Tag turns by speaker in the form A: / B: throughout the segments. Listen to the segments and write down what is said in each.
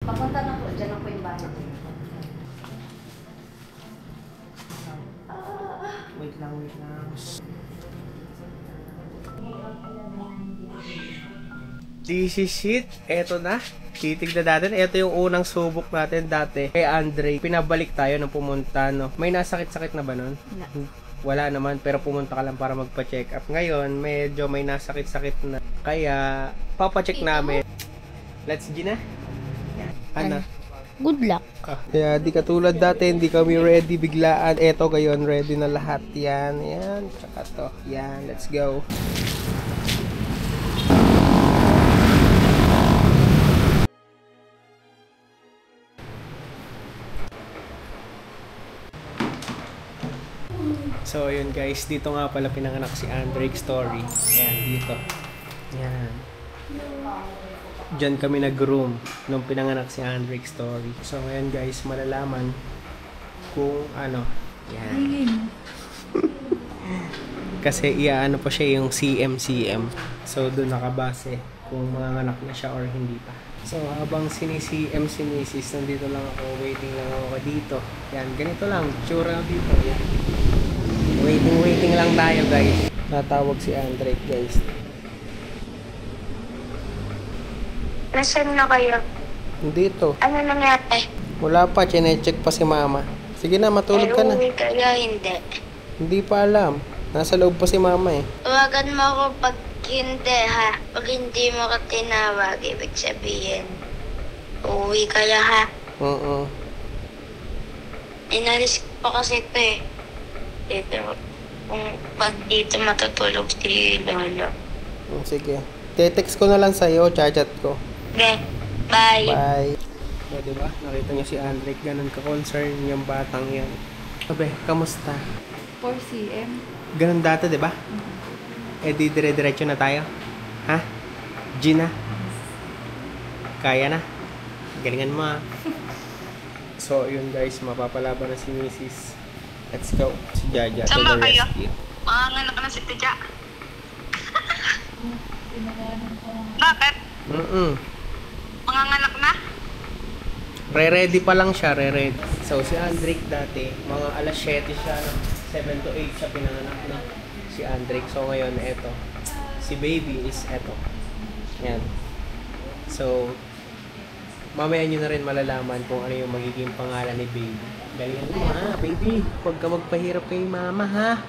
A: Papunta na po, dyan na po yung bahay.
B: Wait lang, wait lang. This is it. Eto na. Titignan natin. Ito yung unang subok natin dati. Kay Andre, pinabalik tayo nung pumunta, no? May nasakit-sakit na ba nun? Wala naman, pero pumunta ka lang para magpa-check up. Ngayon, medyo may nasakit-sakit na. Kaya, papacheck namin. Let's Gina. Ano?
C: Good luck.
B: Kaya di katulad dati, hindi kami ready biglaan. Eto ngayon, ready na lahat. Yan, yan. Tsaka to. Yan, let's go. So, yun guys. Dito nga pala pinanganak si Andre Story. Ayan, dito. Yan. Diyan kami nag-room nung pinanganak si Andre Story. So, ngayon guys, malalaman kung ano. Yan. Kasi iaano pa siya yung CM. So, doon nakabase kung manganganak na siya or hindi pa. So, habang sinisi-CM si Mrs. nandito lang ako, waiting lang ako dito. Yan, ganito lang. Tsura dito. Yan. Waiting lang tayo guys. Natawag si Andre guys.
C: Nasaan na kayo?
B: Dito.
C: Ano nangyari?
B: Wala pa, chinecheck pa si mama. Sige na, matulog ka na.
C: Uwi kaya hindi.
B: Hindi pa alam. Nasa loob pa si mama eh.
C: Tawagan mo ako pag hindi ha. Pag hindi mo ka tinawag, ibig sabihin. Uwi kaya ha.
B: Oo.
C: Inalis ko kasi ito eh. Dito. Kung pag dito matutulog si Lolo.
B: Sige. Te-text ko na lang sa'yo, chat ko.
C: Okay. Bye.
B: Bye. O, diba? Nakita niyo si Andre, ganun ka-concern yung batang yan. Sabi, kamusta?
A: 4 cm.
B: Ganun dati, diba? Eh di dire-diretso na tayo. Ha? Gina? Kaya na? Galingan mo ha. So, yun guys, mapapalaban na si Mrs. Let's go. Si Jaja to the rescue.
C: Manganganak na si Tidya. Bakit? Manganganak na?
B: Re-ready pa lang siya, re-ready. So, si Andrick dati, mga alas 7 siya, 7 to 8 siya pinanganak na. Si Andrick. So, ngayon, eto. Si baby is eto. Yan. So, mamaya nyo na rin malalaman kung ano yung magiging pangalan ni baby. Galingan mo ha, baby. Huwag ka magpahirap kay mama ha.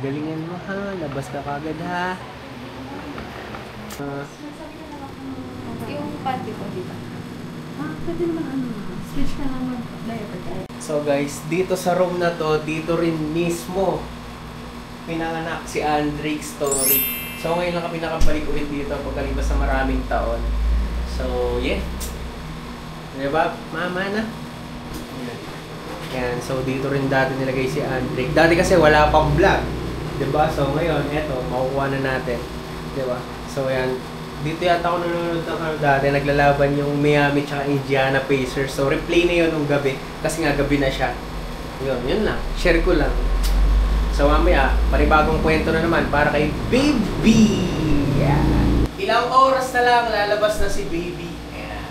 B: Galingan mo ha. Labas ka kagad ha.
A: Yung panty ko dito. Pwede naman switch na lang mag-diaper.
B: So guys, dito sa room na to, dito rin mismo pinanganak si Andre Story. So ngayon lang kami nakabalik ulit dito pagkalipas sa maraming taon. So yeah. Diba? Mama na. Yan. So dito rin dati nilagay si Andre. Dati kasi wala pang vlog. Diba? So ngayon, eto, makukuha na natin. Diba? So yan. Dito yata ako nanonood ng dati, naglalaban yung Miami tsaka Indiana Pacers. So replay na yun nung gabi. Kasi nga gabi na siya. Yun lang. Share ko lang. So mamaya, panibagong kwento na naman para kay baby. Yan. Ilang oras na lang lalabas na si baby. Yan.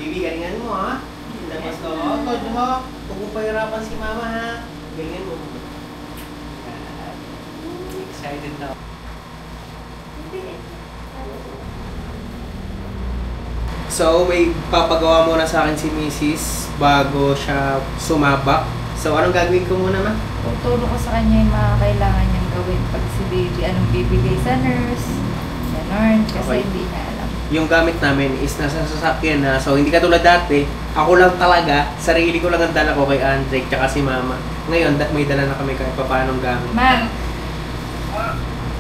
B: Baby, galingan mo ha. Labas ko. Todo mo. Huwag mo pahirapan si mama ha. Galingan mo. Yan. Excited na. So, may papagawa muna sa akin si Mrs. bago siya sumabak. So, anong gagawin ko muna, ma?
A: Tuturo ko sa kanya yung mga kailangan niyang gawin pag si baby, anong bibigay sa nurse, ganon, kasi
B: Okay.
A: hindi niya alam.
B: Yung gamit namin is nasa sasakyan na. So, hindi katulad dati. Ako lang talaga. Sarili ko lang ang dala ko kay Andre tsaka si mama. Ngayon, may dala na kami kahit paanong gamit.
A: Ma'am,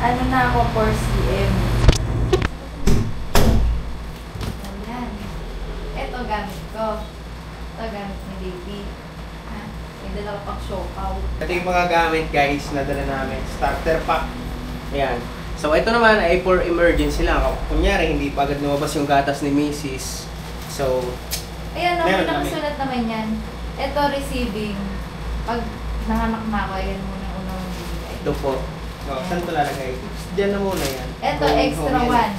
A: ano na ako 4 cm. Ayan. Ito gamit ko. Ito gamit ni baby. Ha? May dala ko pang siopaw.
B: Ito yung mga gamit, guys, na dala namin. Starter pack. Ayan. So, ito naman ay for emergency lang. Kunyari, hindi pa agad lumabas yung gatas ni Mrs. So,
A: Ayan,
B: meron
A: may
B: namin.
A: nakasulat naman yan. Ito receiving. Pag nanganak na ako, ayan muna yung unang bibigay.
B: ito po. So, saan ito lalagay? Diyan na muna yan.
A: Ito,
B: Going
A: extra
B: home yan.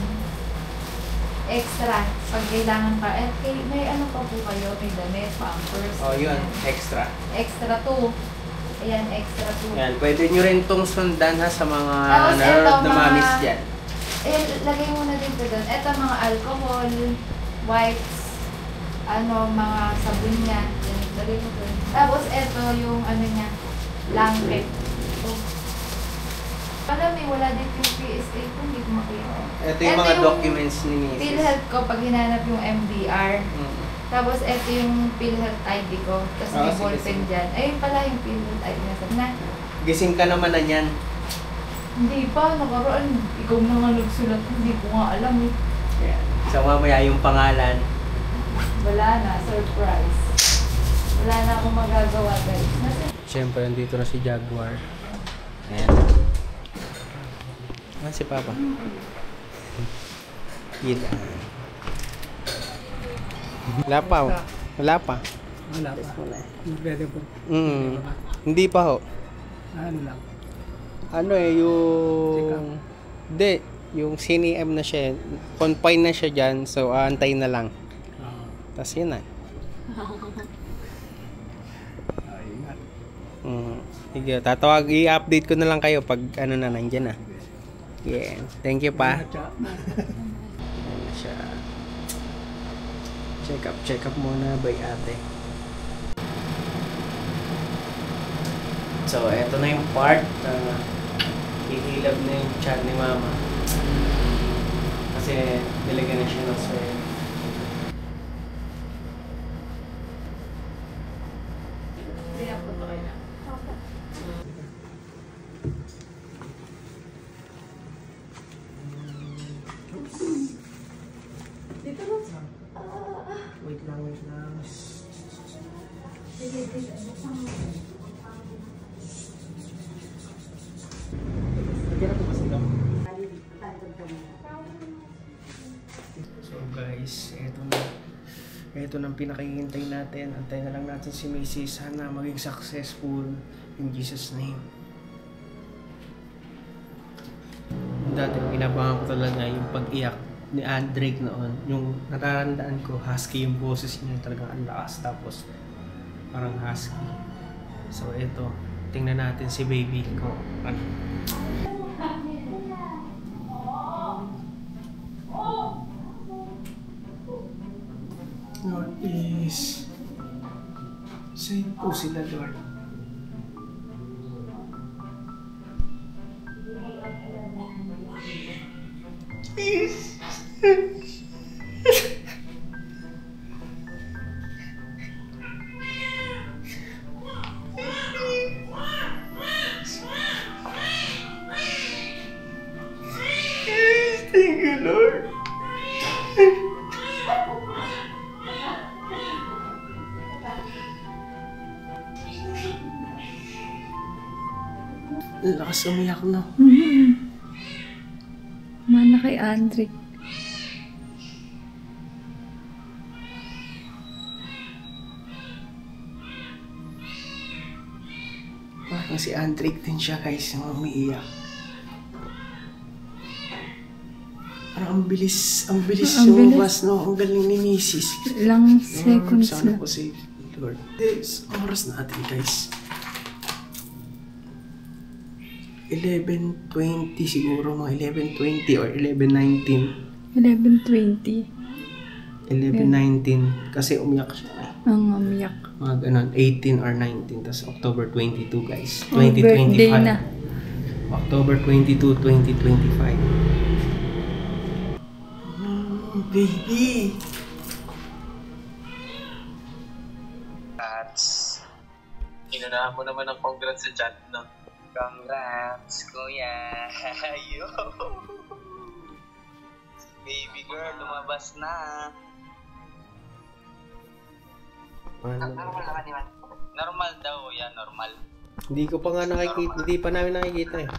A: 1. extra. Pag kailangan pa, may ano pa po kayo, may damit, pampers.
B: Oh, yun.
A: Ayan.
B: Extra.
A: Extra 2. Ayan, extra 2.
B: Yan. Pwede nyo rin itong sundan ha sa mga
A: Tapos
B: nerd
A: eto,
B: na mamis dyan.
A: Lagay mo na din po doon. Ito mga alcohol, wipes, mga sabon niya. Yan, lagay mo doon. Tapos ito yung niya, blanket. Oh. Pala may wala din yung PSA ko, hindi ko makita.
B: Ito yung mga documents ni Mrs.
A: PhilHealth ko pag hinanap yung MDR. Tapos ito yung PhilHealth ID ko. Tapos may
B: sige,
A: ballpen
B: sige.
A: dyan. Ayun pala yung PhilHealth ID na.
B: Gising ka naman na yan.
A: Hindi pa, nakaraan. Ikaw na nga nagsulat. Hindi ko nga alam eh.
B: Yan. So mamaya yung pangalan.
A: Wala na, surprise. Wala na akong magagawa guys.
B: Siyempre, nandito na si Jaguar. Ayan. Si Papa. Kita. Wala pa. Wala pa.
D: Wala pa. Pwede po.
B: Hindi pa ho.
D: Ano lang.
B: Yung... Hindi. Yung CNM na siya. Confine na siya dyan. So, aantay na lang. Tapos yun na.
D: Ingat.
B: Sige, i-update ko na lang kayo pag nandyan na. Yeah. Thank you pa. Ayan na siya. Check up muna by ate. So, eto na yung part na hihilab na yung chat ni mama. Kasi nilagyan na siya ng sweat. Wait lang. So guys, eto nang pinakihintay natin. Antay na lang natin si Macy. Sana maging successful in Jesus name. Dati inabangan ko talaga yung pag-iyak ni Andrek noon. Yung natatandaan ko, husky yung boses niya, talagang ang lakas, tapos parang husky. So eto, tingnan natin si baby ko. Lord, please save po sila, Lord. Please. Thank you, Lord. Lakas umiyak na.
E: Mana kay Andrick.
B: Parang si Andrick din siya guys, yung umiiyak. Parang ang bilis lumabas, no? Ang galing ni Mrs.
E: Ilang seconds
B: sana
E: na.
B: po si Lord. This oras natin guys. 11:20 siguro, mga 11:20 or 11:19.
E: 11:20.
B: 11:19 kasi umiyak siya eh.
E: Ang umiyak.
B: Mga ganun, 18 or 19. Tapos October 22 guys.
E: Oh, birthday
B: 2025.
E: na.
B: October 22, 2025. Baby!
F: Congrats. Inunahan mo naman ang congrats sa chat, no? Congrats, kuya. Yo! Baby girl, lumabas na. Normal naman, Iwan. Normal daw, yan, normal.
B: Hindi ko pa nga nakikita, hindi pa namin nakikita eh.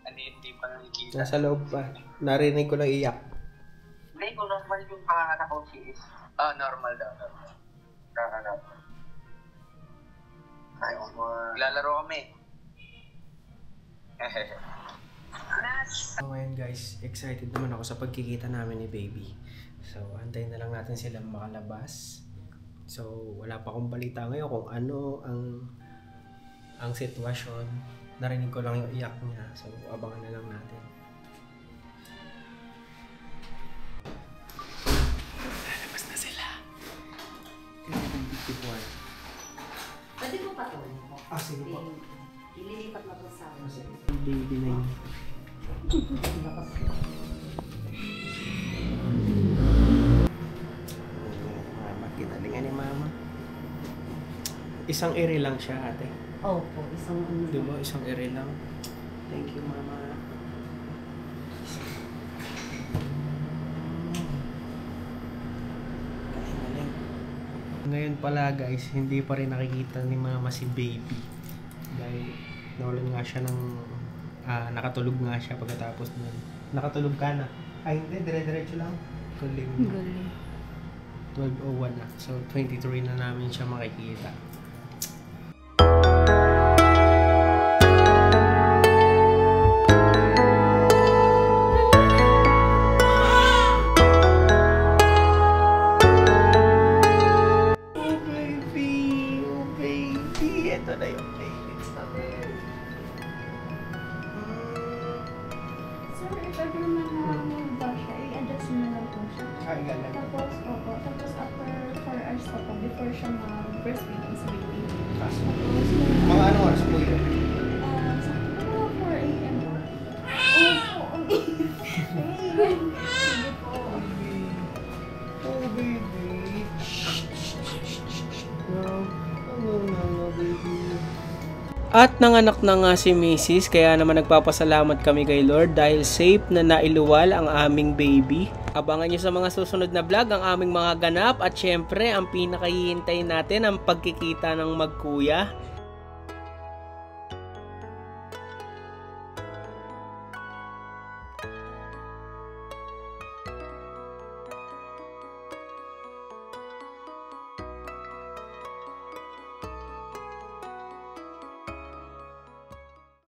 F: Hindi pa nakikita.
B: Nasa loob pa. Narinig ko lang iyak.
F: Hindi, kung normal yung panganak ko si is. Oh, normal daw, normal. Kakanap. Ayos mo. Lalaro kami.
B: So ngayon guys, excited naman ako sa pagkikita namin ni baby. So, antayin na lang natin silang makalabas. So, wala pa akong balita ngayon kung ano ang sitwasyon. Narinig ko lang yung iyak niya. So, abangan na lang natin. Lalabas na sila.
G: Pwede mo pa ito?
B: Sige po.
G: Ililipat na ito sa
B: Baby na yun. Mama, kinalingan ni mama. Isang ere lang siya, ate.
G: Opo, isang ano.
B: Diba? Isang ere lang. Thank you, mama. Galing. Ngayon pala guys, hindi pa rin nakikita ni mama si baby. Dahil nawalan nga siya ng nakatulog nga siya pagkatapos nun. Nakatulog ka na. Ay hindi, dire-diretso lang. Galing.
E: Galing.
B: 12:01 na. So 23 na namin siya makikita. Ito na yung playlist namin.
H: Sir, if ever naman na may ba siya, i-adjust mo na lang po siya.
B: Ay, galang.
H: Tapos, opo, tapos after 4 hours pa po, before siya mag-breastfeed is baby.
B: Tapos,
H: Tapos,
B: mga anong oras po yun?
H: sa mga 4 a.m. Opo, sige po.
B: Oh, baby. At nanganak na nga si Mrs. Kaya naman nagpapasalamat kami kay Lord dahil safe na nailuwal ang aming baby. Abangan nyo sa mga susunod na vlog ang aming mga ganap at syempre ang pinakahihintay natin ang pagkikita ng magkuya.